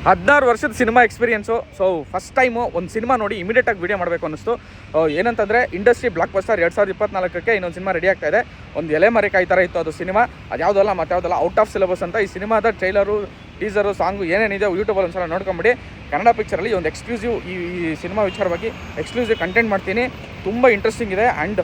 16 ವರ್ಷದ cinema experience. So first time ಒಂದು cinema ನೋಡಿ ಇಮಿಡಿಯೇಟಾಗಿ ವೀಡಿಯೋ ಮಾಡಬೇಕು ಅನ್ನಿಸ್ತು. ಏನಂತಂದರೆ ಇಂಡಸ್ಟ್ರಿ ಬ್ಲಾಕ್ ಬಸ್ಟರ್ 2024ಕ್ಕೆ ಇನ್ನೊಂದು ಸಿನಿಮಾ ರೆಡಿ ಆಗ್ತಾ ಇದೆ. ಒಂದು ಎಲೆ ಮರೆಕಾಯಿ ಥರ ಇತ್ತು ಅದು ಸಿನಿಮಾ. ಅದು ಯಾವುದಲ್ಲ ಮತ್ತು ಯಾವುದಲ್ಲ, ಔಟ್ ಆಫ್ ಸಿಲೆಬಸ್ ಅಂತ. ಈ ಸಿನಿಮಾದ ಟ್ರೈಲರು, ಟೀಸರು, ಸಾಂಗು ಏನೇನಿದೆ ಯೂಟ್ಯೂಬಲ್ಲಿ ಒಂದ್ಸಲ ನೋಡ್ಕೊಂಬಿಡಿ. ಕನ್ನಡ ಪಿಕ್ಚರಲ್ಲಿ ಒಂದು ಎಕ್ಸ್ಕ್ಲೂಸಿವ್ ಈ ಸಿನಿಮಾ ವಿಚಾರವಾಗಿ ಎಕ್ಸ್ಕ್ಲೂಸಿವ್ ಕಂಟೆಂಟ್ ಮಾಡ್ತೀನಿ. ತುಂಬ ಇಂಟ್ರೆಸ್ಟಿಂಗ್ ಇದೆ. And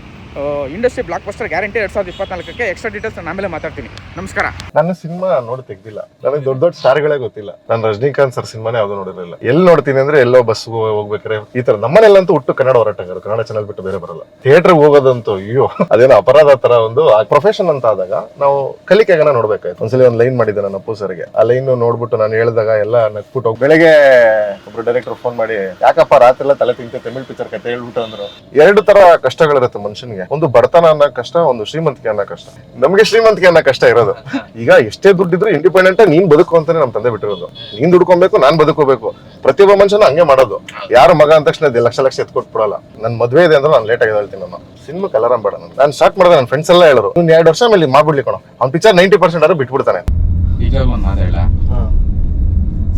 industry blockbuster guarantee 2024ಕ್ಕೆ. ಎಕ್ಸ್ಟ್ರಾ ಡೀಟೇಲ್ಸ್ ನಾನು ಆಮೇಲೆ ಮಾತಾಡ್ತೀನಿ. ನಮಸ್ಕಾರ. ನಾನು ಸಿನಿಮಾ ನೋಡಿ ತೆಗ್ದಿಲ್ಲ. ನನಗೆ ದೊಡ್ಡ ದೊಡ್ಡ ಸ್ಟಾರ್ಗಳೇ ಗೊತ್ತಿಲ್ಲ. ನಾನು ರಜನಿಕಾಂತ್ ಸರ್ ಸಿನಿಮಾನೇ ಯಾವ್ದು ನೋಡಿರಲಿಲ್ಲ. ಎಲ್ಲಿ ನೋಡ್ತೀನಿ ಅಂದ್ರೆ ಎಲ್ಲೋ ಬಸ್ ಹೋಗ್ಬೇಕಾರೆ ಈ ತರ. ನಮ್ಮನೆಲ್ಲಂತೂ ಹುಟ್ಟು ಕನ್ನಡ ಹೋರಾಟಗಾರರು, ಕನ್ನಡ ಚಾನಲ್ ಬಿಟ್ಟು ಬೇರೆ ಬರಲ್ಲ. ಥಿಯೇಟರ್ಗೆ ಹೋಗೋದಂತೂ ಅಯ್ಯೋ ಅದೇನೋ ಅಪರಾಧ ತರ. ಒಂದು ಪ್ರೊಫೆಷನ್ ಅಂತ ಆದಾಗ ನಾವು ಕಲಿಕೆಗನ ನೋಡ್ಬೇಕಾಯ್ತು. ಒಂದ್ಸಲಿ ಒಂದು ಲೈನ್ ಮಾಡಿದ್ದೆ ನಾನು ಅಪ್ಪು ಸರ್ಗೆ. ಆ ಲೈನ್ ನೋಡ್ಬಿಟ್ಟು ನಾನು ಹೇಳಿದಾಗ ಎಲ್ಲ ನಕ್ಬಿಟ್ಟು ಬೆಳಗ್ಗೆ ಒಬ್ರು ಡೈರೆಕ್ಟರ್ ಫೋನ್ ಮಾಡಿ, ಯಾಕಪ್ಪ ರಾತ್ರಿ ಎಲ್ಲ ತಲೆ ತಿಂತೆ ತಮಿಳ್ ಪಿಕ್ಚರ್ ಕತೆ ಹೇಳ್ಬಿಟ್ಟು ಅಂದ್ರು. 2 ತರ ಕಷ್ಟಗಳಿರುತ್ತೆ ಮನುಷ್ಯನಿಗೆ. ಒಂದು ಬಡತನ ಅನ್ನೋ ಕಷ್ಟ, ಒಂದು ಶ್ರೀಮಂತಿಕೆ ಅನ್ನೋ ಕಷ್ಟ. ನಮ್ಗೆ ಶ್ರೀಮಂತಿಕೆ ಅನ್ನೋ ಕಷ್ಟ ಇರೋದು. ಈಗ ಎಷ್ಟೇ ದುಡ್ಡಿದ್ರು ಇಂಡಿಪೆಂಡೆಂಟ್ ನೀನ್ ಬದುಕು ಅಂತಾನೆ ನಮ್ ತಂದೆ ಬಿಟ್ಟಿರೋದು. ನೀನ್ ದುಡ್ಕೊಬೇಕು, ನಾನ್ ಬದುಕೋಬೇಕು. ಪ್ರತಿಯೊಬ್ಬ ಮನುಷ್ಯನು ಹಂಗೆ ಮಾಡೋದು. ಯಾರು ಮಗ ಅಂದ ತಕ್ಷಣ ಲಕ್ಷ ಎತ್ಕೊಟ್ಬಿಡಲ್ಲ. ನನ್ ಮದ್ವೆ ಇದೆ ಅಂದ್ರೆ ನಾನು ಲೇಟ್ ಆಗಿ ಹೇಳ್ತೀನಿ. ನಾನು ಸಿನಿಮಾಕ್ಕೆ ಅಲಾರಾಮ್ ಬೇಡ. ನಾನು ಸ್ಟಾರ್ಟ್ ಮಾಡಿದೆ. ನನ್ನ ಫ್ರೆಂಡ್ಸ್ ಎಲ್ಲ ಹೇಳೋರು, ನೀನ್ 2 ವರ್ಷ ಮೇಲೆ ಮಾಡ್ಬಿಡ್ಲಿ ಕಣೋ, ಅವ್ನ ಪಿಕ್ಚರ್ 90% ಆದ್ರೂ ಬಿಟ್ಬಿಡ್ತಾನೆ. ಈಗ ಒಂದು ಮಾತಾಡ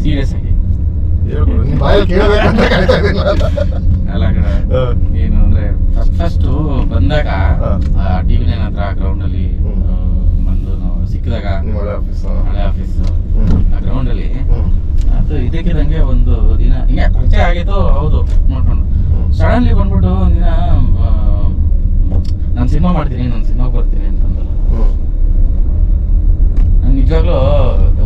ಸೀರಿಯಸ್ ಆಗಿ ಏನು ಅಂದ್ರೆ ಫಸ್ಟ್ ಬಂದಾಗ ಟಿವಿ ನೈನ್ ಹತ್ರ ಗ್ರೌಂಡ್ ಅಲ್ಲಿ ಬಂದು ನಾವು ಸಿಕ್ಕಿದಾಗ ಹಳೆ ಆಫೀಸ್ ಗ್ರೌಂಡ್ ಅಲ್ಲಿ ಅದು ಇದಕ್ಕಿದಂಗೆ ಒಂದು ದಿನ ಹಿಂಗೆ ಪರಿಚಯ ಆಗಿತ್ತು. ಹೌದು ನೋಡ್ಕೊಂಡು ಸಡನ್ಲಿ ಬಂದ್ಬಿಟ್ಟು ಒಂದಿನ ನಾನು ಸಿನಿಮಾ ಮಾಡ್ತೀನಿ, ನಾನು ಸಿನಿಮಾ ಬರ್ತೀನಿ ಅಂತಂದಲ್ಲ. ನಂಗೆ ನಿಜವಾಗ್ಲೂ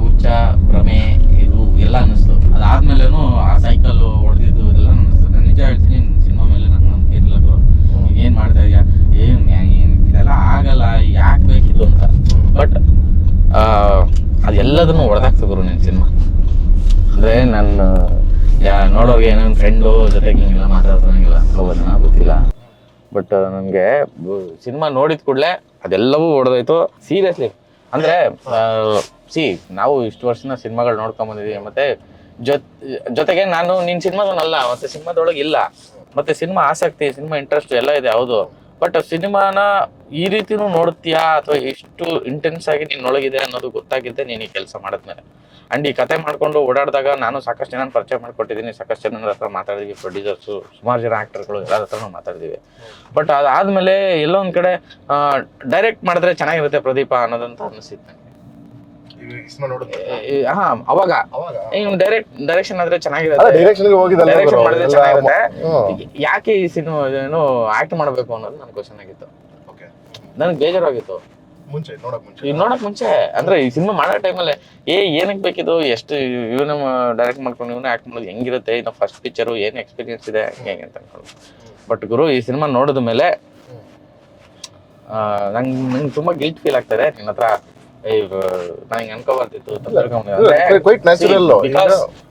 ಹುಚ್ಚ ಭ್ರಮೆ ಇದು ಎಲ್ಲ ಅನ್ನಿಸ್ತು. ಅದಾದ್ಮೇಲೆನು ಆ ಸೈಕಲ್ ಹೊಡೆದಿದ್ದು ಇದೆಲ್ಲ ಅನ್ನಿಸ್ತು. ನಾನು ನಿಜ ಹೇಳ್ತೀನಿ, ಸಿನಿಮಾ ಮೇಲೆ ನಾನು ನಂಬಿಕೆ ಇರಲಿಲ್ಲ. ಏನ್ ಮಾಡ್ತಾ ಇದೆಯಾ, ಇದೆಲ್ಲ ಆಗಲ್ಲ, ಯಾಕೆ ಬೇಕಿತ್ತು ಅಂತ. ಬಟ್ ಅದೆಲ್ಲದನ್ನು ಹೊಡೆದಾಕ್ತು ಗುರು ನಿನ್ನ ಸಿನಿಮಾ. ಅಂದ್ರೆ ನಾನು ನೋಡೋರಿಗೆ ಏನೋ ಫ್ರೆಂಡು ಜೊತೆಗೆ ಹಿಂಗೆಲ್ಲ ಮಾತಾಡ್ತಾನಂಗಿಲ್ಲ ಹೋಗೋದನ್ನ ಗೊತ್ತಿಲ್ಲ. ಬಟ್ ನನಗೆ ಸಿನಿಮಾ ನೋಡಿದ ಕೂಡಲೇ ಅದೆಲ್ಲವೂ ಹೊಡೆದೋಯ್ತು. ಸೀರಿಯಸ್ಲಿ ಅಂದ್ರೆ ನಾವು ಇಷ್ಟು ವರ್ಷನ ಸಿನಿಮಾಗಳು ನೋಡ್ಕೊಂಡ್ ಬಂದಿದ್ದೀವಿ. ಮತ್ತೆ ಜೊತೆಗೆ ನಾನು ನಿನ್ನ ಸಿನಿಮಾದವನಲ್ಲ, ಮತ್ತೆ ಸಿನಿಮಾದೊಳಗೆ ಇಲ್ಲ, ಮತ್ತೆ ಸಿನಿಮಾ ಆಸಕ್ತಿ, ಸಿನಿಮಾ ಇಂಟ್ರೆಸ್ಟ್ ಎಲ್ಲ ಇದೆ ಹೌದು. ಬಟ್ ಸಿನಿಮಾನ ಈ ರೀತಿನೂ ನೋಡ್ತೀಯಾ ಅಥವಾ ಎಷ್ಟು ಇಂಟೆನ್ಸ್ ಆಗಿ ನಿನ್ನೊಳಗಿದೆ ಅನ್ನೋದು ಗೊತ್ತಾಗಿದ್ದೆ ನೀನು ಈ ಕೆಲಸ ಮಾಡಿದ್ಮೇಲೆ. ಅಂಡ್ ಈ ಕತೆ ಮಾಡ್ಕೊಂಡು ಓಡಾಡಿದಾಗ ನಾನು ಸಾಕಷ್ಟು ಜನ ಪರಿಚಯ ಮಾಡ್ಕೊಟ್ಟಿದ್ದೀನಿ, ಸಾಕಷ್ಟು ಜನರ ಹತ್ರ ಮಾತಾಡಿದ್ವಿ, ಪ್ರೊಡ್ಯೂಸರ್ಸು, ಸುಮಾರು ಜನ ಆಕ್ಟರ್ಗಳು ಎಲ್ಲರ ಹತ್ರ ಮಾತಾಡಿದ್ವಿ. ಬಟ್ ಅದಾದ್ಮೇಲೆ ಎಲ್ಲೋ ಒಂದ್ ಕಡೆ ಡೈರೆಕ್ಟ್ ಮಾಡಿದ್ರೆ ಚೆನ್ನಾಗಿರುತ್ತೆ ಪ್ರದೀಪ ಅನ್ನೋದಂತ ಅನಿಸಿತ್ತು ನನಗೆ. ಅವಾಗ ಡೈರೆಕ್ಷನ್ ಆದ್ರೆ ಚೆನ್ನಾಗಿರುತ್ತೆ, ಡೈರೆಕ್ಷನ್ ಮಾಡಿದ್ರೆ ಚೆನ್ನಾಗಿರುತ್ತೆ. ಯಾಕೆ ಈ ಸಿನಿಮಾ ಏನು ಆಕ್ಟ್ ಮಾಡ್ಬೇಕು ಅನ್ನೋದು ನನ್ ಕ್ವಶನ್ ಆಗಿತ್ತು. ನನಗೆ ಬೇಜಾರಾಗಿತ್ತು ನೋಡಕ್ ಮುಂಚೆ. ಅಂದ್ರೆ ಈ ಸಿನಿಮಾ ಮಾಡೋ ಟೈಮಲ್ಲಿ ಏನಕ್ಕೆ ಬೇಕಿದ್ದು, ಎಷ್ಟು ಇವನು ಡೈರೆಕ್ಟ್ ಮಾಡ್ಕೊಂಡು ಇವನು ಆಕ್ಟ್ ಮಾಡೋದು ಹೆಂಗಿರುತ್ತೆ, ಇನ್ನು ಫಸ್ಟ್ ಪಿಕ್ಚರು ಏನ್ ಎಕ್ಸ್ಪೀರಿಯನ್ಸ್ ಇದೆ ಹೆಂಗೆ ಅಂತ ಅನ್ಕೊಂಡು. ಬಟ್ ಗುರು ಈ ಸಿನಿಮಾ ನೋಡಿದ ಮೇಲೆ ನಂಗೆ ತುಂಬಾ ಗಿಲ್ಟ್ ಫೀಲ್ ಆಗ್ತದೆ. ನಿನ್ನ ಹತ್ರ ನನಗೆ ಅನ್ಕೋಬಾರ್ದಿತ್ತು.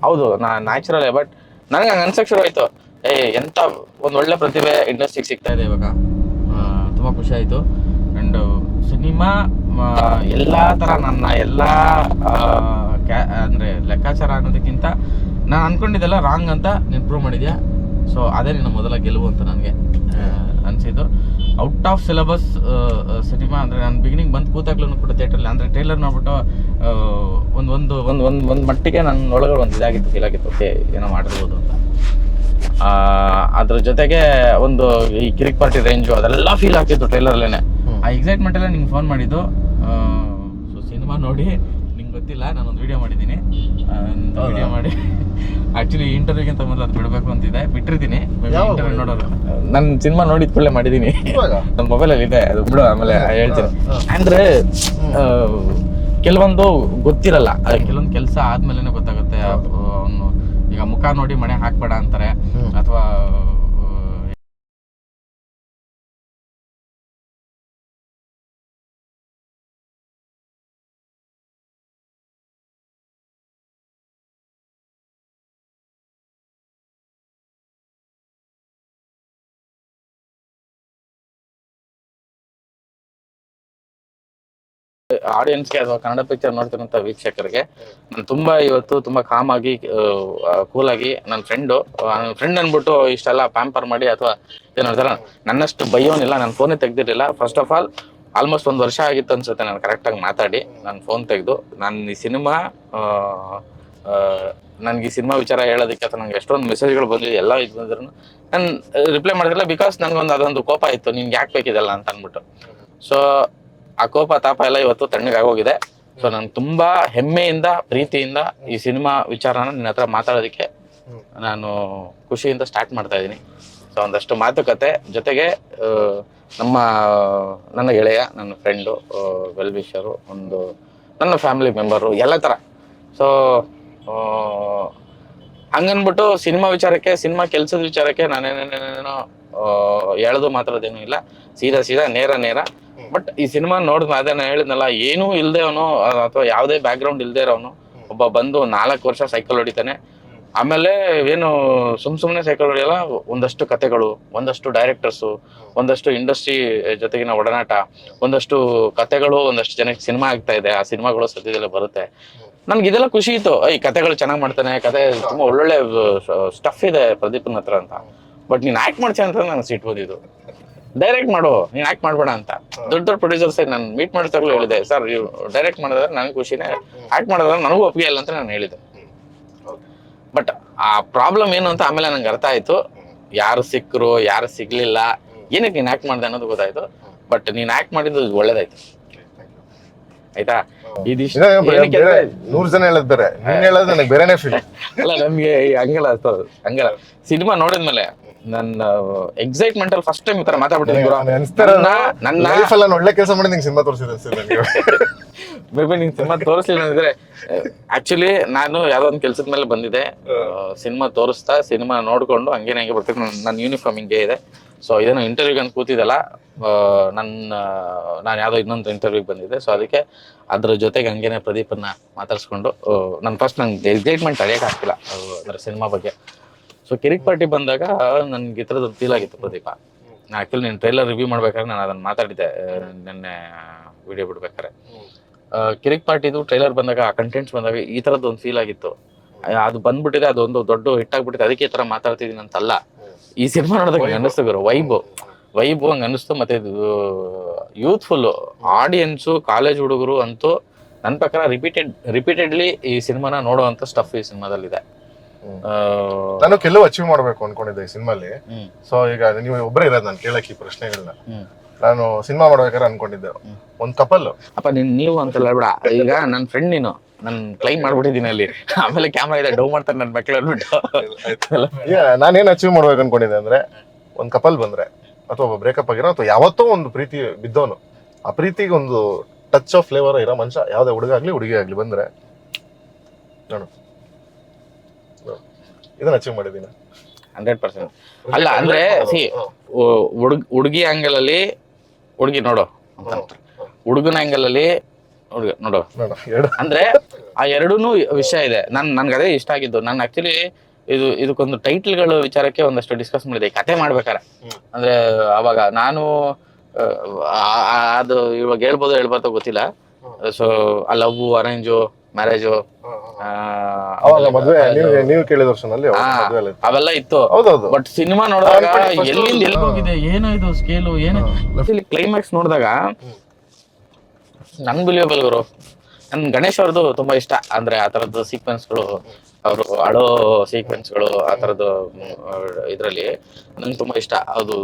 ಹೌದು ನ್ಯಾಚುರಲ್. ಬಟ್ ನನಗೆ ಹಂಗೆ ಅನ್ಸಕ್ ಶುರು ಆಯ್ತು, ಎಂತ ಒಂದ್ ಒಳ್ಳೆ ಪ್ರತಿಭೆ ಇಂಡಸ್ಟ್ರಿಗೆ ಸಿಗ್ತಾ ಇದೆ ಇವಾಗ. ತುಂಬಾ ಖುಷಿ ಆಯ್ತು. ಅಂಡ್ ಸಿನಿಮಾ ಎಲ್ಲಾ ತರ ನನ್ನ ಎಲ್ಲಾ ಅಂದ್ರೆ ಲೆಕ್ಕಾಚಾರ ಅನ್ನೋದಕ್ಕಿಂತ ನಾನು ಅನ್ಕೊಂಡಿದ್ದೆಲ್ಲ ರಾಂಗ್ ಅಂತ ನೀನು ಪ್ರೂವ್ ಮಾಡಿದ್ಯಾ. ಸೊ ಅದೇ ನಿನ್ನ ಮೊದಲ ಗೆಲುವು ಅಂತ ನನಗೆ ಅನಿಸಿದ್ದು. ಔಟ್ ಆಫ್ ಸಿಲೆಬಸ್ ಸಿನಿಮಾ ಅಂದರೆ ನಾನು ಬಿಗಿನಿಂಗ್ ಬಂದು ಕೂತಾಗ್ಲೂ ಕೂಡ ಥಿಯೇಟ್ರಲ್ಲಿ ಅಂದರೆ ಟ್ರೈಲರ್ ನೋಡ್ಬಿಟ್ಟು ಒಂದು ಮಟ್ಟಿಗೆ ನನ್ನ ಒಳಗಡೆ ಒಂದು ಇದಾಗಿತ್ತು, ಫೀಲ್ ಆಗಿತ್ತು, ಓಕೆ ಏನೋ ಮಾಡಿರ್ಬೋದು ಅಂತ. ಅದ್ರ ಜೊತೆಗೆ ಒಂದು ಈ ಕಿರಿಕ್ ಪಾರ್ಟಿ ರೇಂಜು ಅದೆಲ್ಲ ಫೀಲ್ ಆಗ್ತಿತ್ತು ಟ್ರೈಲರ್ಲೇನೆ. ಆ ಎಕ್ಸೈಟ್ಮೆಂಟ್ ಎಲ್ಲ ನಿಂಗೆ ಫೋನ್ ಮಾಡಿದ್ದು. ಸೊ ಸಿನಿಮಾ ನೋಡಿ ನಿಂಗೆ ಗೊತ್ತಿಲ್ಲ, ನಾನೊಂದು ವಿಡಿಯೋ ಮಾಡಿದ್ದೀನಿ. ವಿಡಿಯೋ ಮಾಡಿ ಆಕ್ಚುಲಿ ಇಂಟರ್ವ್ಯೂಗಿಂತ ಮೊದಲು ಅದು ಬಿಡಬೇಕು ಅಂತಿದೆ, ಬಿಟ್ಟಿರ್ತೀನಿ. ಇಂಟರ್ವ್ಯೂ ನೋಡೋರು ನನ್ನ ಸಿನಿಮಾ ನೋಡಿದ ಕೂಡಲೇ ಮಾಡಿದ್ದೀನಿ. ನನ್ನ ಮೊಬೈಲಲ್ಲಿ ಇದೆ, ಅದು ಬಿಡು ಆಮೇಲೆ ಹೇಳ್ತೀನಿ. ಅಂದ್ರೆ ಕೆಲವೊಂದು ಗೊತ್ತಿರಲ್ಲ, ಕೆಲವೊಂದು ಕೆಲಸ ಆದ್ಮೇಲೆ ಗೊತ್ತಾಗುತ್ತೆ. ಅವನು ಈಗ ಮುಖ ನೋಡಿ ಮಣೆ ಹಾಕ್ಬೇಡ ಅಂತಾರೆ, ಅಥವಾ ಆಡಿಯನ್ಸ್ಗೆ ಅಥವಾ ಕನ್ನಡ ಪಿಕ್ಚರ್ ನೋಡ್ತಿರೋಂಥ ವೀಕ್ಷಕರಿಗೆ ನಾನು ತುಂಬಾ ಇವತ್ತು ತುಂಬಾ ಕಾಮ್ ಆಗಿ ಕೂಲ್ ಆಗಿ ನನ್ನ ಫ್ರೆಂಡ್ ಅನ್ಬಿಟ್ಟು ಇಷ್ಟೆಲ್ಲ ಪ್ಯಾಂಪರ್ ಮಾಡಿ ಅಥವಾ ಏನಂತಾರ ನನ್ನಷ್ಟು ಬೈಯೋನಿಲ್ಲ. ನಾನು ಫೋನೇ ತೆಗ್ದಿರಲಿಲ್ಲ. ಫಸ್ಟ್ ಆಫ್ ಆಲ್ಮೋಸ್ಟ್ 1 ವರ್ಷ ಆಗಿತ್ತು ಅನ್ಸುತ್ತೆ ನಾನು ಕರೆಕ್ಟಾಗಿ ಮಾತಾಡಿ ನಾನು ಫೋನ್ ತೆಗೆದು ನಾನು ಈ ಸಿನಿಮಾ ನನಗೆ ಈ ಸಿನಿಮಾ ವಿಚಾರ ಹೇಳೋದಕ್ಕೆ ಅಥವಾ ನಂಗೆ ಎಷ್ಟೊಂದು ಮೆಸೇಜ್ಗಳು ಬಂದಿದೆ, ಎಲ್ಲ ಇದು ಬಂದ್ರು ನಾನು ರಿಪ್ಲೈ ಮಾಡಿರಲಿಲ್ಲ. ಬಿಕಾಸ್ ನನಗೊಂದು ಅದೊಂದು ಕೋಪ ಇತ್ತು, ನಿನ್ಗೆ ಯಾಕೆ ಬೇಕಿದೆಲ್ಲ ಅಂತ ಅಂದ್ಬಿಟ್ಟು. ಸೊ ಆ ಕೋಪ ತಾಪ ಎಲ್ಲ ಇವತ್ತು ತಣ್ಣಗಾಗೋಗಿದೆ. ಸೊ ನಾನು ತುಂಬಾ ಹೆಮ್ಮೆಯಿಂದ ಪ್ರೀತಿಯಿಂದ ಈ ಸಿನಿಮಾ ವಿಚಾರನ ನಿನ್ನ ಹತ್ರ ಮಾತಾಡೋದಕ್ಕೆ ನಾನು ಖುಷಿಯಿಂದ ಸ್ಟಾರ್ಟ್ ಮಾಡ್ತಾ ಇದ್ದೀನಿ. ಸೊ ಒಂದಷ್ಟು ಮಾತುಕತೆ ಜೊತೆಗೆ ನನ್ನ ಗೆಳೆಯ, ನನ್ನ ಫ್ರೆಂಡು, ವೆಲ್ ವಿಷರು, ಒಂದು ನನ್ನ ಫ್ಯಾಮಿಲಿ ಮೆಂಬರು ಎಲ್ಲ ಥರ. ಸೊ ಹಂಗನ್ಬಿಟ್ಟು ಸಿನಿಮಾ ವಿಚಾರಕ್ಕೆ, ಸಿನಿಮಾ ಕೆಲಸದ ವಿಚಾರಕ್ಕೆ ನಾನೇನೇನೇನೋ ಹೇಳೋದು ಮಾತಾಡೋದೇನೂ ಇಲ್ಲ, ಸೀದಾ ನೇರ. ಬಟ್ ಈ ಸಿನಿಮಾ ನೋಡಿದ್ಮೇಲೆ ಅದೇ ನಾನು ಹೇಳಿದ್ನಲ್ಲ, ಏನೂ ಇಲ್ಲದೆ ಅವನು ಅಥವಾ ಯಾವುದೇ ಬ್ಯಾಕ್ಗ್ರೌಂಡ್ ಇಲ್ಲದೆ ಇರೋನು ಒಬ್ಬ ಬಂದು 4 ವರ್ಷ ಸೈಕಲ್ ಹೊಡಿತಾನೆ. ಆಮೇಲೆ ಏನು ಸುಮ್ಮನೆ ಸೈಕಲ್ ಹೊಡಿಯಲ್ಲ, ಒಂದಷ್ಟು ಕತೆಗಳು, ಒಂದಷ್ಟು ಡೈರೆಕ್ಟರ್ಸು, ಒಂದಷ್ಟು ಇಂಡಸ್ಟ್ರಿ ಜೊತೆಗಿನ ಒಡನಾಟ, ಒಂದಷ್ಟು ಕತೆಗಳು, ಒಂದಷ್ಟು ಜನಕ್ಕೆ ಸಿನಿಮಾ ಆಗ್ತಾ ಇದೆ. ಆ ಸಿನಿಮಾಗಳು ಸದ್ಯದಲ್ಲೇ ಬರುತ್ತೆ. ನನ್ಗೆ ಇದೆಲ್ಲ ಖುಷಿ ಇತ್ತು. ಈ ಕತೆಗಳು ಚೆನ್ನಾಗಿ ಮಾಡ್ತಾನೆ, ಕತೆ ತುಂಬಾ ಒಳ್ಳೊಳ್ಳೆ ಸ್ಟಫ್ ಇದೆ ಪ್ರದೀಪನ್ ಹತ್ರ ಅಂತ. ಬಟ್ ನೀನ್ ಆಕ್ಟ್ ಮಾಡ್ತೀಯ ಅಂತ ನಂಗೆ ಸಿಟ್ಟು ಬಂದಿದ್ದು. ಡೈರೆಕ್ಟ್ ಮಾಡು, ನೀನ್ ಆಕ್ಟ್ ಮಾಡ್ಬೇಡ ಅಂತ. ದೊಡ್ಡ ಪ್ರೊಡ್ಯೂಸರ್ಸ್ ನಾನು ಮೀಟ್ ಮಾಡಿದಾಗಲೂ ಹೇಳಿದೆ, ಸರ್ ನೀವು ಡೈರೆಕ್ಟ್ ಮಾಡಿದ್ರೆ ನನಗೆ ಖುಷಿನೇ, ಆಕ್ಟ್ ಮಾಡಿದ್ರೆ ನನಗೂ ಒಪ್ಪಿಗೆ ಇಲ್ಲ ಅಂತ ನಾನು ಹೇಳಿದೆ. ಬಟ್ ಆ ಪ್ರಾಬ್ಲಮ್ ಏನು ಅಂತ ಆಮೇಲೆ ನಂಗೆ ಅರ್ಥ ಆಯ್ತು. ಯಾರು ಸಿಕ್ಕರು, ಯಾರು ಸಿಗ್ಲಿಲ್ಲ, ಏನಕ್ಕೆ ನೀನ್ ಆಕ್ಟ್ ಮಾಡ್ದೆ ಅನ್ನೋದು ಗೊತ್ತಾಯ್ತು. ಬಟ್ ನೀನ್ ಆಕ್ಟ್ ಮಾಡಿದ್ದು ಒಳ್ಳೇದಾಯ್ತು, ಆಯ್ತಾ? ಇದಿಷ್ಟು 100 ಜನ ಹೇಳದ್ ಬೇರೆ, ನೀನ್ ಹೇಳೋದು ನನಗೆ ಬೇರೆನೇ ಫೀಲ್. ಅಲ್ಲ, ನಮ್ಗೆ ಹಂಗಲ್ಲ. ಸಿನಿಮಾ ನೋಡಿದ್ಮೇಲೆ ನನ್ನ ಎಕ್ಸೈಟ್ಮೆಂಟ್ ಅಲ್ಲಿ ಫಸ್ಟ್ ಟೈಮ್ ಈ ತರ ಮಾತಾಡ್ಬಿಟ್ಟಿದ್ದೀನಿ. ನನ್ನ ಒಳ್ಳೆ ಕೆಲಸ ಮಾಡಿ ನಿಂಗೆ ಸಿನಿಮಾ ತೋರಿಸಿದೆ. ಮೇಬಿ ನಿಂಗೆ ಸಿನಿಮಾ ತೋರಿಸ್ಲಿಲ್ಲ ಅಂದ್ರೆ, ಆಕ್ಚುಲಿ ನಾನು ಯಾವ್ದೋ ಒಂದು ಕೆಲ್ಸದ ಮೇಲೆ ಬಂದಿದೆ. ಸಿನಿಮಾ ತೋರಿಸ್ತಾ ಸಿನಿಮಾ ನೋಡ್ಕೊಂಡು ಹಂಗೆ ಬರ್ತೀನಿ. ನನ್ನ ಯೂನಿಫಾರ್ಮ್ ಹಿಂಗೆ ಇದೆ. ಸೊ ಇದೇನೋ ಇಂಟರ್ವ್ಯೂಗೆ ಅಂತ ಕೂತಿದ್ದಲ್ಲ, ನಾನು ಯಾವುದೋ ಇನ್ನೊಂದು ಇಂಟರ್ವ್ಯೂಗೆ ಬಂದಿದ್ದೆ. ಸೊ ಅದಕ್ಕೆ ಅದ್ರ ಜೊತೆಗೆ ಹಂಗೇನೆ ಪ್ರದೀಪನ್ನ ಮಾತಾಡ್ಸ್ಕೊಂಡು ನಂಗೆ ಎಕ್ಸೈಟ್ಮೆಂಟ್ ತಡೆಯಕ್ಕೆ ಆಗ್ತಿಲ್ಲ ಅಂದ್ರೆ ಸಿನಿಮಾ ಬಗ್ಗೆ. ಸೊ ಕಿರಿಕ್ ಪಾರ್ಟಿ ಬಂದಾಗ ನನ್ಗೆ ಈ ಥರದ್ದು ಫೀಲ್ ಆಗಿತ್ತು ಪ್ರದೀಪ. ಆ್ಯಕ್ಚುಲಿ ನೀನು ಟ್ರೈಲರ್ ರಿವ್ಯೂ ಮಾಡ್ಬೇಕಾದ್ರೆ ನಾನು ಅದನ್ನು ಮಾತಾಡಿದ್ದೆ ನಿನ್ನೆ ವಿಡಿಯೋ ಬಿಡ್ಬೇಕಾರೆ. ಕಿರಿಕ್ ಪಾರ್ಟಿದು ಟ್ರೈಲರ್ ಬಂದಾಗ, ಆ ಕಂಟೆಂಟ್ಸ್ ಬಂದಾಗ ಈ ಥರದ್ದು ಒಂದು ಫೀಲ್ ಆಗಿತ್ತು. ಅದು ಬಂದ್ಬಿಟ್ಟಿದೆ, ಅದೊಂದು ದೊಡ್ಡ ಹಿಟ್ ಆಗ್ಬಿಟ್ಟಿದೆ, ಅದಕ್ಕೆ ಈ ಥರ ಮಾತಾಡ್ತಿದ್ದೀನಿ ಅಂತಲ್ಲ. ಈ ಸಿನಿಮಾ ನೋಡಿದಾಗ ಹಂಗೆ ಅನ್ನಿಸ್ತು ಗುರು, ವೈಬು ಹಂಗೆ ಅನ್ನಿಸ್ತು. ಮತ್ತೆ ಇದು ಯೂತ್ಫುಲ್ಲು ಆಡಿಯನ್ಸು, ಕಾಲೇಜ್ ಹುಡುಗರು ಅಂತೂ ನನ್ನ ಪ್ರಕಾರ ರಿಪೀಟೆಡ್ಲಿ ಈ ಸಿನಿಮಾನ ನೋಡುವಂಥ ಸ್ಟಫ್ ಈ ಸಿನಿಮಾದಲ್ಲಿದೆ. ನಾನು ಕೆಲವು ಅಚೀವ್ ಮಾಡ್ಬೇಕು ಅನ್ಕೊಂಡಿದ್ದೆ ಈ ಸಿನಿಮಾಲಿ. ಸೊ ಈಗ ನೀವು ಒಬ್ಬರೇ ಇರೋದು ನಾನು ಕೇಳಕ್ಕೆ ಈ ಪ್ರಶ್ನೆಗಳನ್ನ. ನಾನು ಸಿನಿಮಾ ಮಾಡ್ಬೇಕಾದ್ರೆ ಅನ್ಕೊಂಡಿದ್ದೆ ಒಂದ್ ಕಪಲ್. ಅಪ್ಪ ನೀವು ಅಂತ ಹೇಳ್ಬೇಡ, ಈಗ ನನ್ನ ಫ್ರೆಂಡ್ ನೀನು, ನಾನು ಕ್ಲೈಮ್ ಮಾಡ್ಬಿಟ್ಟಿದ್ದೀನಿ ಅಲ್ಲಿ. ಆಮೇಲೆ ಕ್ಯಾಮ್ರಾ ಇದೆ, ಡೌ ಮಾಡ್ತಾರೆ ನನ್ನ ಮಕ್ಳು ಅಂದ್ಬಿಟ್ಟು. ನಾನೇನ್ ಅಚೀವ್ ಮಾಡ್ಬೇಕು ಅನ್ಕೊಂಡಿದ್ದೆ ಅಂದ್ರೆ, ಒಂದ್ ಕಪಲ್ ಬಂದ್ರೆ ಅಥವಾ ಒಬ್ಬ ಬ್ರೇಕಪ್ ಆಗಿರೋ ಅಥವಾ ಯಾವತ್ತೋ ಒಂದು ಪ್ರೀತಿ ಬಿದ್ದವನು, ಆ ಪ್ರೀತಿಗೆ ಒಂದು ಟಚ್ ಆಫ್ ಫ್ಲೇವರ್ ಇರೋ ಮನುಷ್ಯ, ಯಾವ್ದೇ ಹುಡುಗ ಆಗ್ಲಿ ಹುಡುಗಿ ಆಗ್ಲಿ ಬಂದ್ರೆ ನೋಡು, ಇದನ್ನ ಅಚೀವ್ ಮಾಡಿದೀನಿ 100%. ಅಲ್ಲ ಅಂದ್ರೆ ಹುಡುಗಿ ಆಂಗಲ್ ಅಲ್ಲಿ ಹುಡುಗಿ ನೋಡು, ಹುಡುಗನ ಆಂಗಲ್ ಅಲ್ಲಿ ಹುಡುಗ ನೋಡು. ಅಂದ್ರೆ ಆ ಎರಡೂನು ವಿಷಯ ಇದೆ. ನನ್ಗೆ ಅದೇ ಇಷ್ಟ ಆಗಿದ್ದು. ನಾನು ಆಕ್ಚುಲಿ ಇದಕ್ಕೊಂದು ಟೈಟ್ಲ್ಗಳು ವಿಚಾರಕ್ಕೆ ಒಂದಷ್ಟು ಡಿಸ್ಕಸ್ ಮಾಡಿದೆ ಕತೆ ಮಾಡ್ಬೇಕಾರೆ. ಅಂದ್ರೆ ಅವಾಗ ನಾನು ಅದು ಇವಾಗ ಹೇಳ್ಬೋದು ಗೊತ್ತಿಲ್ಲ. ಸೊ ಆ ಲವ್, ಅರೇಂಜು, ಮ್ಯಾರೇಜು, ಅವೆಲ್ಲ ಇತ್ತು. ಬಟ್ ಸಿನಿಮಾ ನೋಡಿದಾಗ ಎಲ್ಲಿಂದ ಎಲ್ಲಿ ಹೋಗಿದೆ, ಏನೋ ಇದು ಸ್ಕೇಲು, ಏನೋ ಕ್ಲೈಮ್ಯಾಕ್ಸ್ ನೋಡಿದಾಗ ಅನ್ಬಿಲಿಯಬಲ್ ಗುರು. ನನ್ ಗಣೇಶ್ ಅವ್ರದ್ದು ತುಂಬಾ ಇಷ್ಟ. ಅಂದ್ರೆ ಆ ತರದ್ದು ಸೀಕ್ವೆನ್ಸ್ಗಳು, ಅವರು ಅಳೋ ಸೀಕ್ವೆನ್ಸ್ಗಳು, ಆ ತರದ್ದು ಇದ್ರಲ್ಲಿ ನಂಗೆ ತುಂಬಾ ಇಷ್ಟ. ಅದು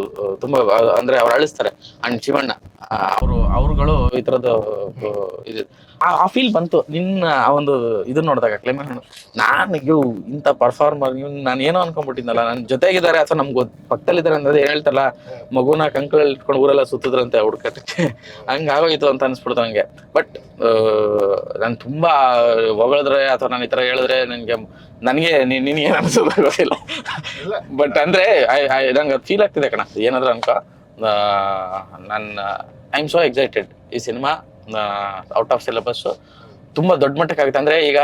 ತುಂಬಾ ಅಂದ್ರೆ ಅವ್ರು ಅಳಿಸ್ತಾರೆ. ಅಂಡ್ ಶಿವಣ್ಣ ಅವ್ರುಗಳು ಈ ತರದ್ದು ಇದು ಆ ಫೀಲ್ ಬಂತು. ನಿನ್ನ ಆ ಒಂದು ಇದನ್ನ ನೋಡಿದಾಗ ಕ್ಲೈಮ್ಯಾಕ್ಸ್ ನಾನು ಇಂಥ ಪರ್ಫಾರ್ಮರ್ ನಾನು ಏನೋ ಅನ್ಕೊಂಡ್ಬಿಟ್ಟಿದ್ನಲ್ಲ, ನನ್ನ ಜೊತೆಗಿದ್ದಾರೆ ಅಥವಾ ನಮ್ಗೆ ಪಕ್ಕದಲ್ಲಿದ್ದಾರೆ ಅಂದ್ರೆ ಏನ್ ಹೇಳ್ತಾರಲ್ಲ, ಮಗುನ ಕಂಕಳಲ್ಲಿ ಇಟ್ಕೊಂಡು ಊರೆಲ್ಲ ಸುತ್ತಿದ್ರಂತೆ ಹುಡ್ಕಟ್ಟಕ್ಕೆ, ಹಂಗಾಗೋಯ್ತು ಅಂತ ಅನ್ಸ್ಬಿಡ್ತು ನಂಗೆ. ಬಟ್ ನಾನು ತುಂಬಾ ಹೊಗಳಿದ್ರೆ ಅಥವಾ ನಾನು ಈ ತರ ಹೇಳಿದ್ರೆ ನನಗೆ ನಿನ್ಗೇನು ಅನ್ಸೋದು ಗೊತ್ತಿಲ್ಲ. ಬಟ್ ಅಂದ್ರೆ ನಂಗೆ ಅದು ಫೀಲ್ ಆಗ್ತಿದೆ ಕಣ, ಏನಾದ್ರು ಅನ್ಕೋ. I am so excited. ಈ ಸಿನಿಮಾ ಔಟ್ ಆಫ್ ಸಿಲೆಬಸ್ ತುಂಬಾ ದೊಡ್ಡ ಮಟ್ಟಕ್ಕೆ ಆಗುತ್ತೆ. ಅಂದ್ರೆ ಈಗ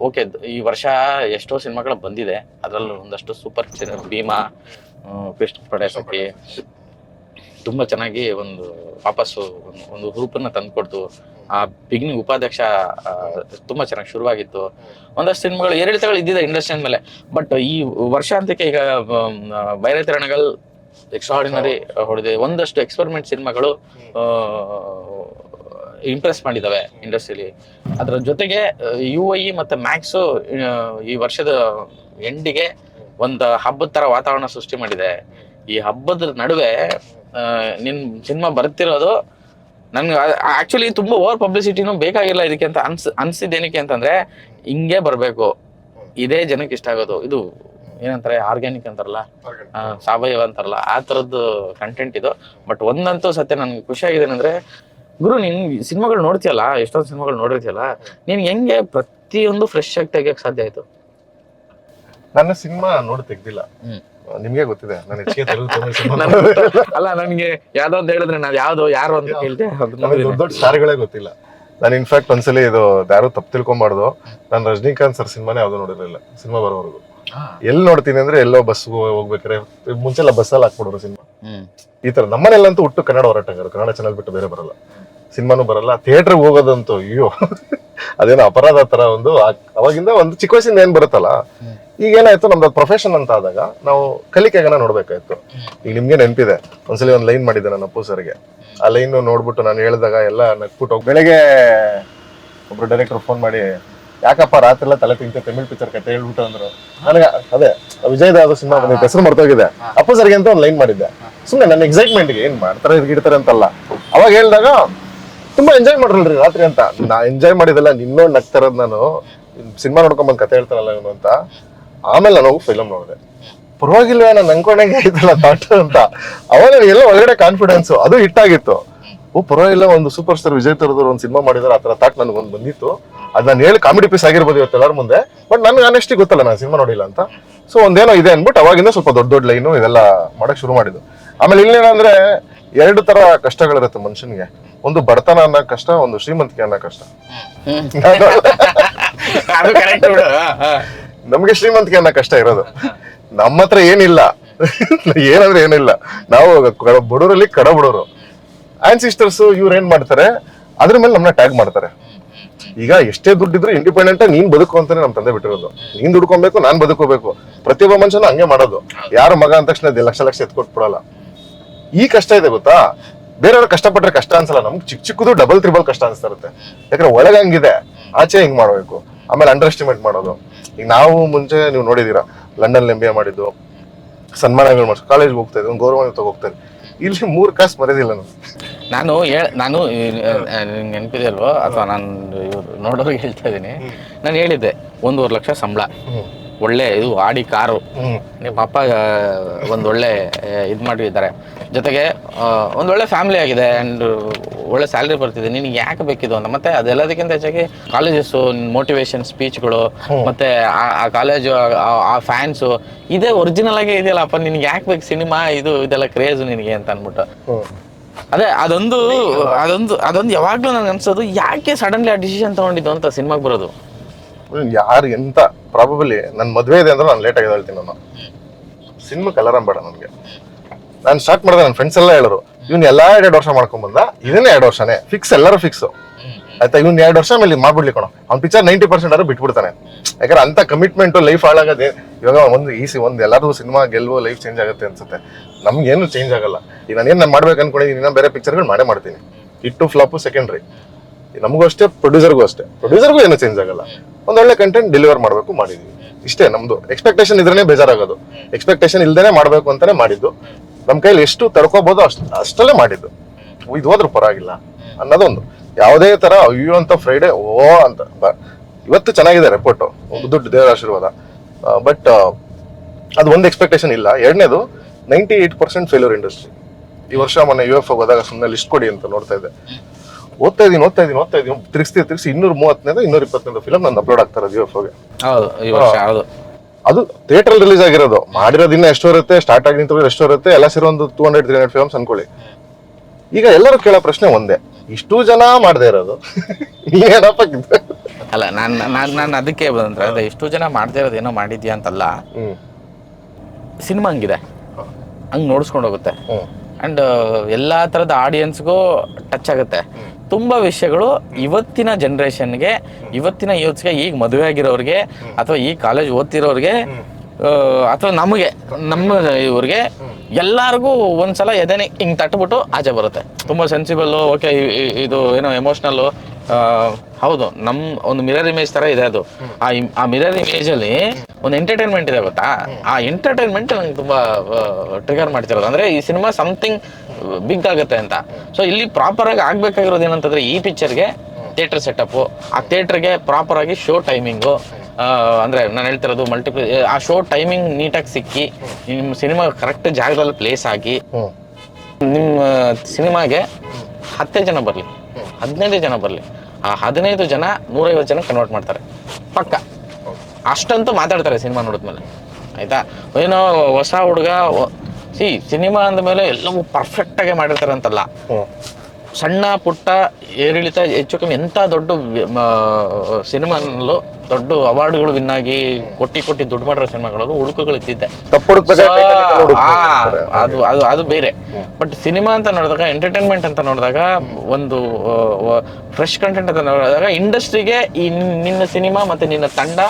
ಓಕೆ, ಈ ವರ್ಷ ಎಷ್ಟೋ ಸಿನಿಮಾಗಳು ಬಂದಿದೆ, ಅದ್ರಲ್ಲೂ ಒಂದಷ್ಟು ಸೂಪರ್ ಭೀಮಾ, ಕೃಷ್ಣ ಪಡೇಸಕ್ಕಿ ತುಂಬಾ ಚೆನ್ನಾಗಿ ಒಂದು ವಾಪಸ್ಸು ಒಂದು ಹುರುಪನ್ನ ತಂದ್ಕೊಡ್ತು. ಆ ಬಿಗಿನಿಂಗ್ ಉಪಾಧ್ಯಕ್ಷ ತುಂಬಾ ಚೆನ್ನಾಗಿ ಶುರುವಾಗಿತ್ತು. ಒಂದಷ್ಟು ಸಿನಿಮಾಗಳು ಏರಿಳಿತಗಳು ಇದ್ದಿದೆ ಇಂಡಸ್ಟ್ರಿ ಮೇಲೆ. ಬಟ್ ಈ ವರ್ಷಾಂತ್ಯಕ್ಕೆ ಈಗ ಬೈರತಿರಣಗಳು ಎಕ್ಸ್ಟ್ರಾರ್ಡಿನರಿ ಹೊಡೆದಿದೆ. ಒಂದಷ್ಟು ಎಕ್ಸ್ಪೆರಿಮೆಂಟ್ ಸಿನಿಮಾಗಳು ಇಂಪ್ರೆಸ್ ಮಾಡಿದ್ದಾವೆ ಇಂಡಸ್ಟ್ರಿಯಲ್ಲಿ. ಅದರ ಜೊತೆಗೆ UIE ಮತ್ತು ಮ್ಯಾಕ್ಸು ಈ ವರ್ಷದ ಎಂಡಿಗೆ ಒಂದು ಹಬ್ಬದ ಥರ ವಾತಾವರಣ ಸೃಷ್ಟಿ ಮಾಡಿದೆ. ಈ ಹಬ್ಬದ ನಡುವೆ ನಿನ್ನ ಸಿನಿಮಾ ಬರ್ತಿರೋದು ನನ್ಗೆ ಆ್ಯಕ್ಚುಲಿ ತುಂಬ ಓವರ್ ಪಬ್ಲಿಸಿಟಿನೂ ಬೇಕಾಗಿಲ್ಲ ಇದಕ್ಕೆ ಅಂತ ಅನ್ಸಿದ್ದೇನಕ್ಕೆ ಅಂತಂದರೆ, ಹಿಂಗೆ ಬರಬೇಕು, ಇದೇ ಜನಕ್ಕೆ ಇಷ್ಟ ಆಗೋದು. ಇದು ಏನಂತಾರೆ, ಆರ್ಗ್ಯಾನಿಕ್ ಅಂತಾರಲ್ಲ, ಸಾವಯವ ಅಂತಾರಲ್ಲ, ಆ ಥರದ್ದು ಕಂಟೆಂಟ್ ಇದು. ಬಟ್ ಒಂದಂತೂ ಸತ್ಯ ನನಗೆ ಖುಷಿಯಾಗಿದೆ ಅಂದರೆ, ಗುರು ನೀನು ಸಿನಿಮಾಗಳು ನೋಡ್ತೀಯಲ್ಲ, ಎಷ್ಟೊಂದು ಸಿನಿಮಾಗಳು ನೋಡಿರ್ತೀಯಲ್ಲ, ನೀನು ಹೆಂಗೆ ಪ್ರತಿಯೊಂದು ಫ್ರೆಶ್ ಆಗಿ ತೆಗಿಯೋಕ್ಕೆ ಸಾಧ್ಯ ಆಯಿತು? ನನ್ನ ಸಿನಿಮಾ ನೋಡಿ ತೆಗ್ದಿಲ್ಲ, ನಿಮ್ಗೆ ಗೊತ್ತಿದೆ ನಾನು ಹೆಚ್ಚಿಗೆ ಅಲ್ಲ, ನನಗೆ ಯಾವ್ದೋ ಒಂದು ಹೇಳಿದ್ರೆ ನಾವು ಯಾವ್ದು ಯಾರು ಅಂತ ಕೇಳ್ತೆ, ದೊಡ್ಡ ದೊಡ್ಡ ಸ್ಟಾರ್ಗಳೇ ಗೊತ್ತಿಲ್ಲ. ನಾನು ಇನ್ಫ್ಯಾಕ್ಟ್ ಒಂದ್ಸಲಿ ಇದು ಯಾರು ತಪ್ಪು ತಿಳ್ಕೊಂಬಾರ್ದು, ನಾನು ರಜನಿಕಾಂತ್ ಸರ್ ಸಿನಿಮಾನೇ ಯಾವ್ದು ನೋಡಿರಲಿಲ್ಲ ಸಿನಿಮಾ ಬರೋವರೆಗೂ. ಎಲ್ಲಿ ನೋಡ್ತೀನಿ ಅಂದ್ರೆ ಎಲ್ಲೋ ಬಸ್ ಹೋಗ್ಬೇಕಾರೆ ಮುಂಚೆಲ್ಲ ಬಸ್ಸಲ್ಲಿ ಹಾಕ್ಬಿಡೋರು ಸಿನಿಮಾ. ಈ ತರ ನಮ್ಮನೆಲ್ಲಂತೂ ಹುಟ್ಟು ಕನ್ನಡ ಹೋರಾಟಗಾರರು, ಕನ್ನಡ ಚಾನಲ್ ಬಿಟ್ಟು ಬೇರೆ ಬರಲ್ಲ, ಸಿನಿಮಾನು ಬರಲ್ಲ. ಥಿಯೇಟರ್ಗೆ ಹೋಗೋದಂತೂ ಅಯ್ಯೋ ಅದೇನೋ ಅಪರಾಧ ತರ ಒಂದು ಅವಾಗಿಂದ ಒಂದು ಚಿಕ್ಕ ವಯಸ್ಸಿಂದ ಏನ್ ಬರುತ್ತಲ್ಲ. ಈಗ ಏನಾಯ್ತು, ನಮ್ದು ಪ್ರೊಫೆಷನ್ ಅಂತ ಆದಾಗ ನಾವು ಕಲಿಕೆಗನ ನೋಡ್ಬೇಕಾಯ್ತು. ಈಗ ನಿಮ್ಗೆ ನೆನಪಿದೆ, ಒಂದ್ಸಲಿ ಒಂದು ಲೈನ್ ಮಾಡಿದ್ದೆ ನಾನು ಅಪ್ಪು ಸರ್ಗೆ. ಆ ಲೈನ್ ನೋಡ್ಬಿಟ್ಟು ನಾನು ಹೇಳಿದಾಗ ಎಲ್ಲ ನಕ್ಬಿಟ್ಟು ಬೆಳಗ್ಗೆ ಒಬ್ರು ಡೈರೆಕ್ಟರ್ ಫೋನ್ ಮಾಡಿ, ಯಾಕಪ್ಪ ರಾತ್ರಿ ಎಲ್ಲ ತಲೆ ತಿಂತ ತಮಿಳ್ ಪಿಕ್ಚರ್ ಕತೆ ಹೇಳ್ಬಿಟ್ಟು ಅಂದ್ರು. ನನಗೆ ಅದೇ ವಿಜಯ್ ಅದು ಸಿನಿಮಾ ಬಂದಿತ್ತು, ಹೆಸರು ಮರ್ತೋಗಿದೆ. ಅಪ್ಪು ಸರ್ಗೆ ಅಂತ ಒಂದು ಲೈನ್ ಮಾಡಿದ್ದೆ, ಸುಮ್ಮನೆ ನನ್ನ ಎಕ್ಸೈಟ್ಮೆಂಟ್ಗೆ ಏನ್ ಮಾಡ್ತಾರೆ ಇಡ್ತಾರೆ ಅಂತಲ್ಲ. ಅವಾಗ ಹೇಳಿದಾಗ ತುಂಬಾ ಎಂಜಾಯ್ ಮಾಡ್ರಲ್ರಿ ರಾತ್ರಿ ಅಂತ. ನಾ ಎಂಜಾಯ್ ಮಾಡಿದೆಲ್ಲ ನಿನ್ನೋಡ್ ನಗ್ತಾರದ್, ನಾನು ಸಿನಿಮಾ ನೋಡ್ಕೊಂಬಂದ್ ಕತೆ ಹೇಳ್ತಾರಲ್ಲ ಇವನು ಅಂತ. ಆಮೇಲೆ ನಾನು ಹೋಗಿ ಫಿಲಮ್ ನೋಡಿದೆ, ಪರವಾಗಿಲ್ವ ನಾನು ಅನ್ಕೊಂಡಂಗೆ ಆಯ್ತಲ್ಲ ಥಾಟ್ ಅಂತ. ಅವಾಗ ಎಲ್ಲ ಒಳಗಡೆ ಕಾನ್ಫಿಡೆನ್ಸ್, ಅದು ಹಿಟ್ ಆಗಿತ್ತು. ಪರವಾಗಿಲ್ಲ, ಒಂದು ಸೂಪರ್ ಸ್ಟಾರ್ ವಿಜಯ್ ತರದವ್ರು ಒಂದು ಸಿನಿಮಾ ಮಾಡಿದಾರೆ, ಆ ತರ ಥಾಟ್ ನನಗೊಂದು ಬಂದಿತ್ತು. ಅದ್ ನಾನು ಹೇಳಿ ಕಾಮಿಡಿ ಪೀಸ್ ಆಗಿರ್ಬೋದು ಇವತ್ತು ಎಲ್ಲರ ಮುಂದೆ, ಬಟ್ ನನ್ಗೆ ಆನೆಸ್ಟಿ ಗೊತ್ತಲ್ಲ ನಾನು ಸಿನಿಮಾ ನೋಡಿಲ್ಲ ಅಂತ. ಸೊ ಒಂದೇನೋ ಇದೆ ಅನ್ಬಿಟ್ಟು ಅವಾಗಿಂದ ಸ್ವಲ್ಪ ದೊಡ್ಡ ದೊಡ್ಡ ಲೈನು ಇದೆಲ್ಲ ಮಾಡಕ್ ಶುರು ಮಾಡಿದ್ದು. ಆಮೇಲೆ ಇಲ್ಲೇನಂದ್ರೆ ಎರಡು ತರ ಕಷ್ಟಗಳಿರುತ್ತೆ ಮನುಷ್ಯನ್ಗೆ, ಒಂದು ಬಡತನ ಅನ್ನೋ ಕಷ್ಟ, ಒಂದು ಶ್ರೀಮಂತಿಕೆ ಅನ್ನೋ ಕಷ್ಟ. ನಮ್ಗೆ ಶ್ರೀಮಂತಿಕೆ ಅನ್ನೋ ಕಷ್ಟ ಇರೋದು, ನಮ್ಮ ಹತ್ರ ಏನಿಲ್ಲ, ಏನಂದ್ರೆ ಏನಿಲ್ಲ. ನಾವು ಬಡವರಲ್ಲಿ ಕಡ ಬಡವರು. ಆನ್ಸಿಸ್ಟರ್ಸ್ ಇವ್ರು ಏನ್ ಮಾಡ್ತಾರೆ, ಅದ್ರ ಮೇಲೆ ನಮ್ಮನ್ನ ಟ್ಯಾಗ್ ಮಾಡ್ತಾರೆ. ಈಗ ಎಷ್ಟೇ ದುಡ್ಡಿದ್ರು ಇಂಡಿಪೆಂಡೆಂಟ್ ನೀನ್ ಬದುಕು ಅಂತಾನೆ ನಮ್ ತಂದೆ ಬಿಟ್ಟಿರೋದು. ನೀನ್ ದುಡ್ಕೊಬೇಕು, ನಾನ್ ಬದುಕೋಬೇಕು. ಪ್ರತಿಯೊಬ್ಬ ಮನುಷ್ಯನ ಹಂಗೆ ಮಾಡೋದು. ಯಾರು ಮಗ ಅಂದ ತಕ್ಷಣ ಲಕ್ಷ ಲಕ್ಷ ಎತ್ಕೊಟ್ಬಿಡಲ್ಲ. ಈ ಕಷ್ಟ ಇದೆ ಗೊತ್ತಾ, ಬೇರೆಯವ್ರು ಕಷ್ಟಪಟ್ರೆ ಕಷ್ಟ ಅನ್ಸಲ್ಲ, ನಮ್ಗೆ ಚಿಕ್ಕ ಚಿಕ್ಕದು ಡಬಲ್ ತ್ರಿಬಲ್ ಕಷ್ಟ ಅನ್ಸ್ತಾ ಇರುತ್ತೆ. ಯಾಕಂದ್ರೆ ಒಳಗೆ ಹಂಗಿದೆ, ಆಚೆ ಹಿಂಗ್ ಮಾಡ್ಬೇಕು. ಆಮೇಲೆ ಅಂಡರ್ ಎಸ್ಟಿಮೇಟ್ ಮಾಡೋದು. ಈಗ ನಾವು ಮುಂಚೆ ನೀವು ನೋಡಿದೀರಾ, ಲಂಡನ್ MBA ಮಾಡಿದ್ದು, ಸನ್ಮಾನಗಳು ಮಾಡಿಸ್, ಕಾಲೇಜ್ಗೆ ಹೋಗ್ತಾ ಇದ್ದೆ, ಒಂದು ಗೌರವ ಹೋಗ್ತಾ ಇದ್ದೆ. ಇಲ್ಲಿ 3 ಕಾಸು ಮರೆದಿಲ್ಲ ನಾನು. ನಾನು ನೆನಪಿದೆ ಅಲ್ವೋ, ಅಥವಾ ನಾನು ನೋಡೋರಿಗೆ ಹೇಳ್ತಾ ಇದ್ದೀನಿ, ನಾನು ಹೇಳಿದ್ದೆ 1.5 ಲಕ್ಷ ಸಂಬಳ, ಒಳ್ಳೆ ಇದು ಆಡಿ ಕಾರು, ನಿಮ್ಮ ಅಪ್ಪ ಒಂದೊಳ್ಳೆ ಇದು ಮಾಡಿದ್ದಾರೆ, ಜೊತೆಗೆ ಒಂದೊಳ್ಳೆ ಫ್ಯಾಮಿಲಿ ಆಗಿದೆ ಆ್ಯಂಡ್ ಒಳ್ಳೆ ಸ್ಯಾಲ್ರಿ ಬರ್ತಿದೆ, ನಿನಗೆ ಯಾಕೆ ಬೇಕಿದು ಅಂತ. ಮತ್ತೆ ಅದೆಲ್ಲದಕ್ಕಿಂತ ಹೆಚ್ಚಾಗಿ ಕಾಲೇಜಸ್ಸು, ಮೋಟಿವೇಶನ್ ಸ್ಪೀಚ್ಗಳು, ಮತ್ತೆ ಆ ಕಾಲೇಜು, ಆ ಫ್ಯಾನ್ಸು, ಇದೇ ಒರಿಜಿನಲ್ ಆಗೇ ಇದೆಯಲ್ಲಪ್ಪ, ನಿನಗೆ ಯಾಕೆ ಬೇಕು ಸಿನಿಮಾ, ಇದೆಲ್ಲ ಕ್ರೇಜು ನಿನಗೆ ಅಂತ ಅಂದ್ಬಿಟ್ಟು. ಅದೇ ಅದೊಂದು ಯಾವಾಗಲೂ ನನಗೆ ಅನ್ಸೋದು, ಯಾಕೆ ಸಡನ್ಲಿ ಆ ಡಿಸಿಷನ್ ತಗೊಂಡಿದ್ದು ಅಂತ ಸಿನಿಮಾಗೆ ಬರೋದು. ಯಾರು ಎಂತ ಪ್ರಾಬಬಲಿ ನನ್ನ ಮದ್ವೆ ಇದೆ ಅಂದ್ರೆ ನಾನು ಲೇಟ್ ಆಗಿ ಹೇಳ್ತೀನಿ. ನಾನು ಸಿನಿಮಾಕ್ಕೆ ಅಲಾರಾಮ್ ಬೇಡ ನನಗೆ. ನಾನು ಸ್ಟಾರ್ಟ್ ಮಾಡಿದೆ, ನನ್ನ ಫ್ರೆಂಡ್ಸ್ ಎಲ್ಲ ಹೇಳೋರು, ಇವ್ನು ಎಲ್ಲಾ 2 ವರ್ಷ ಮಾಡ್ಕೊಂಡ್ ಬಂದ, ಇದನ್ನೇ 2 ವರ್ಷನೇ ಫಿಕ್ಸ್, ಎಲ್ಲರೂ ಫಿಕ್ಸ್ ಆಯ್ತಾ. ಇವ್ನು 2 ವರ್ಷ ಮೇಲೆ ಮಾಡ್ಬಿಡ್ಲಿ ಕಣೋ, ಅವ್ನ ಪಿಕ್ಚರ್ 90% ಆದ್ರೂ ಬಿಟ್ಬಿಡ್ತಾನೆ. ಯಾಕಂದ್ರೆ ಅಂತ ಕಮಿಟ್ಮೆಂಟ್ ಲೈಫ್ ಹಾಳಾಗದೆ. ಇವಾಗ ಒಂದು ಎಲ್ಲರೂ ಸಿನಿಮಾ ಗೆಲ್ವೋ ಲೈಫ್ ಚೇಂಜ್ ಆಗುತ್ತೆ ಅನ್ಸುತ್ತೆ, ನಮ್ಗೇನು ಚೇಂಜ್ ಆಗಲ್ಲ. ಈಗ ನಾನು ಮಾಡ್ಬೇಕು ಅನ್ಕೊಂಡಿದ್ದೀನಿ, ನಾನು ಬೇರೆ ಪಿಕ್ಚರ್ಗಳು ಮಾಡ್ತೀನಿ. ಹಿಟ್ಟು ಫ್ಲಾಪು ಸೆಕೆಂಡ್ರಿ, ನಮಗೂ ಅಷ್ಟೇ, ಪ್ರೊಡ್ಯೂಸರ್ಗೂ ಅಷ್ಟೇ. ಪ್ರೊಡ್ಯೂಸರ್ಗೂ ಏನು ಚೇಂಜ್ ಆಗಲ್ಲ, ಒಂದೊಳ್ಳೆ ಕಂಟೆಂಟ್ ಡೆಲಿವರ್ ಮಾಡ್ಬೇಕು, ಮಾಡಿದೀವಿ ಇಷ್ಟೇ. ನಮ್ದು ಎಕ್ಸ್ಪೆಕ್ಟೇಷನ್ ಇದ್ರೇನೆ ಬೇಜಾರಾಗೋದು, ಎಕ್ಸ್ಪೆಕ್ಟೇಷನ್ ಇಲ್ದೇನೆ ಮಾಡ್ಬೇಕು ಅಂತಾನೆ ಮಾಡಿದ್ದು. ನಮ್ ಕೈಲಿ ಎಷ್ಟು ತಡ್ಕೋಬಹುದು ಅಷ್ಟಲ್ಲೇ ಮಾಡಿದ್ದು. ಇದು ಹೋದ್ರೂ ಪರವಾಗಿಲ್ಲ ಅನ್ನೋದೊಂದು. ಯಾವುದೇ ತರ ಅಯ್ಯೋ ಅಂತ ಫ್ರೈಡೆ ಓ ಅಂತ. ಇವತ್ತು ಚೆನ್ನಾಗಿದೆ ರಿಪೋರ್ಟ್, ದುಡ್ಡು ದೇವರ ಆಶೀರ್ವಾದ. ಬಟ್ ಅದು ಒಂದು ಎಕ್ಸ್ಪೆಕ್ಟೇಷನ್ ಇಲ್ಲ. ಎರಡನೇದು 98% ಫೇಲ್ಯೂರ್ ಇಂಡಸ್ಟ್ರಿ. ಈ ವರ್ಷ ಮೊನ್ನೆ UFO ಹೋದಾಗ ಸುಮ್ಮನೆ ಲಿಸ್ಟ್ ಕೊಡಿ ಅಂತ ನೋಡ್ತಾ ಇದ್ದೆ. ಓದ್ತಾ ಇದೀನಿ ತಿರ್ಗಿಸಿ 230 220 ಫಿಲಮ್ ನಂದು ಅಪ್ಲೋಡ್ ಆಗ್ತಾ ಇರೋದು UFOಗೆ. ಅದು ಥಿಯೇಟರ್ ರಿಲೀಸ್ ಆಗಿರೋದು. ಮಾಡಿರೋದು ಇನ್ನ ಎಷ್ಟು ಇರುತ್ತೆ, ಸ್ಟಾರ್ಟ್ ಆಗಿ ನಿಂತ ಎಷ್ಟು ಇರುತ್ತೆ, ಎಲ್ಲ ಸೇರಿ ಒಂದು 200-300 ಫಿಲಮ್ಸ್ ಅನ್ಕೊಳ್ಳಿ. ಈಗ ಎಲ್ಲರೂ ಕೇಳೋ ಪ್ರಶ್ನೆ ಒಂದೇ, ಇಷ್ಟು ಜನ ಮಾಡದೇ ಇರೋದು ಏನಪ್ಪ? ಅಲ್ಲ, ನಾನು ಅದಕ್ಕೆ ಬಂದ್ರೆ, ಅದೇ ಇಷ್ಟು ಜನ ಮಾಡದೇ ಇರೋದು ಏನೋ ಮಾಡಿದ್ಯಾ ಅಂತಲ್ಲ, ಸಿನಿಮಾ ಹಂಗಿದೆ, ಹಂಗೆ ನೋಡಿಸ್ಕೊಂಡು ಹೋಗುತ್ತೆ. ಅಂಡ್ ಎಲ್ಲಾ ತರದ ಆಡಿಯನ್ಸ್ಗೂ ಟಚ್ ಆಗುತ್ತೆ. ತುಂಬಾ ವಿಷಯಗಳು ಇವತ್ತಿನ ಜನರೇಷನ್ಗೆ, ಇವತ್ತಿನ ಯೂತ್ಸ್ಗೆ, ಈಗ ಮದುವೆ ಆಗಿರೋರಿಗೆ ಅಥವಾ ಈ ಕಾಲೇಜ್ ಓದ್ತಿರೋರಿಗೆ ಅಥವಾ ನಮಗೆ ನಮ್ಮ ಇವ್ರಿಗೆ ಎಲ್ಲರಿಗೂ ಒಂದ್ಸಲ ಎದೆನೆ ಹಿಂಗೆ ತಟ್ಬಿಟ್ಟು ಆಚೆ ಬರುತ್ತೆ. ತುಂಬ ಸೆನ್ಸಿಬಲ್ಲು, ಓಕೆ ಇದು ಏನೋ ಎಮೋಷ್ನಲ್ಲು. ಹೌದು, ನಮ್ಮ ಒಂದು ಮಿರರ್ ಇಮೇಜ್ ಥರ ಇದೆ ಅದು. ಆ ಮಿರರ್ ಇಮೇಜಲ್ಲಿ ಒಂದು ಎಂಟರ್ಟೈನ್ಮೆಂಟ್ ಇದೆ ಗೊತ್ತಾ, ಆ ಎಂಟರ್ಟೈನ್ಮೆಂಟ್ ನಂಗೆ ತುಂಬ ಟ್ರಿಗರ್ ಮಾಡ್ತಿರೋದು. ಅಂದರೆ ಈ ಸಿನಿಮಾ ಸಮಥಿಂಗ್ ಬಿಗ್ ಆಗುತ್ತೆ ಅಂತ. ಸೊ ಇಲ್ಲಿ ಪ್ರಾಪರಾಗಿ ಆಗಬೇಕಾಗಿರೋದು ಏನಂತಂದರೆ, ಈ ಪಿಕ್ಚರ್ಗೆ ಥಿಯೇಟರ್ ಸೆಟಪ್ಪು, ಆ ಥಿಯೇಟ್ರಿಗೆ ಪ್ರಾಪರಾಗಿ ಶೋ ಟೈಮಿಂಗು, ಅಂದರೆ ನಾನು ಹೇಳ್ತಿರೋದು ಆ ಶೋ ಟೈಮಿಂಗ್ ನೀಟಾಗಿ ಸಿಕ್ಕಿ, ನಿಮ್ಮ ಸಿನಿಮಾ ಕರೆಕ್ಟ್ ಜಾಗದಲ್ಲಿ ಪ್ಲೇಸ್ ಆಗಿ, ನಿಮ್ಮ ಸಿನಿಮಾಗೆ 10 ಜನ ಬರಲಿ, 15 ಜನ ಬರಲಿ, ಆ 15 ಜನ 150 ಜನ ಕನ್ವರ್ಟ್ ಮಾಡ್ತಾರೆ ಪಕ್ಕ. ಅಷ್ಟಂತೂ ಮಾತಾಡ್ತಾರೆ ಸಿನಿಮಾ ನೋಡಿದ್ಮೇಲೆ, ಆಯಿತಾ. ಏನೋ ಹೊಸ ಹುಡುಗ ಸಿನಿಮಾ ಅಂದಮೇಲೆ ಎಲ್ಲವೂ ಪರ್ಫೆಕ್ಟಾಗೆ ಮಾಡಿರ್ತಾರೆ ಅಂತಲ್ಲ. ಸಣ್ಣ ಪುಟ್ಟ ಏರಿಳಿತ ಹೆಚ್ಚು ಕಮ್ಮಿ ಎಂಥ ದೊಡ್ಡ ಸಿನಿಮಾನಲ್ಲೂ ದೊಡ್ಡ ಅವಾರ್ಡ್ಗಳು ವಿನ್ ಆಗಿ ಕೊಟ್ಟಿ ದುಡ್ಡು ಮಾಡಿರೋ ಸಿನಿಮಾಗಳಲ್ಲೂ ಹುಡುಕುಗಳು ಇದ್ದಿದ್ದೆ. ಅದು ಬೇರೆ. ಬಟ್ ಸಿನಿಮಾ ಅಂತ ನೋಡಿದಾಗ, ಎಂಟರ್ಟೈನ್ಮೆಂಟ್ ಅಂತ ನೋಡಿದಾಗ, ಒಂದು ಫ್ರೆಶ್ ಕಂಟೆಂಟ್ ಅಂತ ನೋಡಿದಾಗ ಇಂಡಸ್ಟ್ರಿಗೆ ನಿನ್ನ ಸಿನಿಮಾ ಮತ್ತೆ ನಿನ್ನ ತಂಡ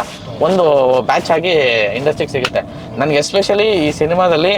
ಒಂದು ಬ್ಯಾಚ್ ಆಗಿ ಇಂಡಸ್ಟ್ರಿಗೆ ಸಿಗುತ್ತೆ. ನನಗೆ ಎಸ್ಪೆಷಲಿ ಈ ಸಿನಿಮಾದಲ್ಲಿ